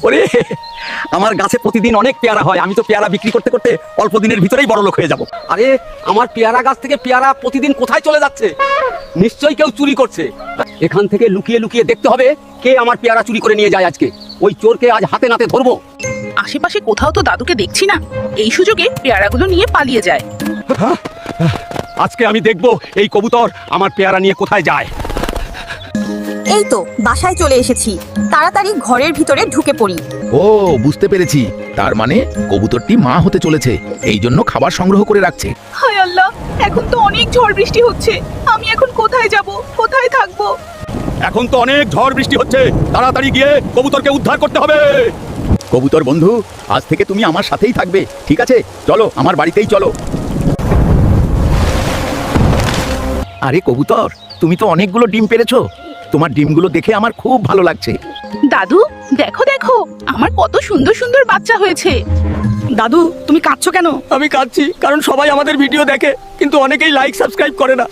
ওরে, আমার গাছে প্রতিদিন অনেক পেয়ারা হয়, আমি তো পেয়ারা বিক্রি করতে করতে অল্প দিনের ভিতরেই বড় লোক হয়ে যাব। আরে আমার পেয়ারা গাছ থেকে পেয়ারা প্রতিদিন কোথায় চলে যাচ্ছে? নিশ্চয়ই কেউ চুরি করছে। এখান থেকে লুকিয়ে লুকিয়ে দেখতে হবে কে আমার পেয়ারা চুরি করে নিয়ে যায় আজকে। ওই চোরকে আজ হাতে নাতে ধরবো। আশেপাশে কোথাও তো দাদুকে দেখছি না, এই সুযোগে পেয়ারাগুলো নিয়ে পালিয়ে যায়। আজকে আমি দেখবো এই কবুতর আমার পেয়ারা নিয়ে কোথায় যায়। এই তো বাসায় চলে এসেছি, তাড়াতাড়ি ঘরের ভিতরে ঢুকে পড়ি। ও, বুঝতে পেরেছি। তার মানে কবুতরটি মা হতে চলেছে, এই জন্য খাবার সংগ্রহ করে রাখছে। হায় আল্লাহ, এখন তো অনেক ঝড় বৃষ্টি হচ্ছে, আমি এখন কোথায় যাব, কোথায় থাকবো? এখন তো অনেক ঝড় বৃষ্টি হচ্ছে, তাড়াতাড়ি গিয়ে কবুতরকে উদ্ধার করতে হবে। কবুতর বন্ধু, আজ থেকে তুমি আমার সাথেই থাকবে, ঠিক আছে? চলো আমার বাড়িতেই চলো। আরে কবুতর, তুমি তো অনেকগুলো ডিম পেড়েছো। তোমার ডিমগুলো দেখে আমার খুব ভালো লাগছে। দাদু দেখো দেখো, আমার কত সুন্দর সুন্দর বাচ্চা হয়েছে। দাদু, তুমি কাঁদছো কেন? আমি কাঁদছি কারণ সবাই আমাদের ভিডিও দেখে, কিন্তু অনেকেই লাইক সাবস্ক্রাইব করে না।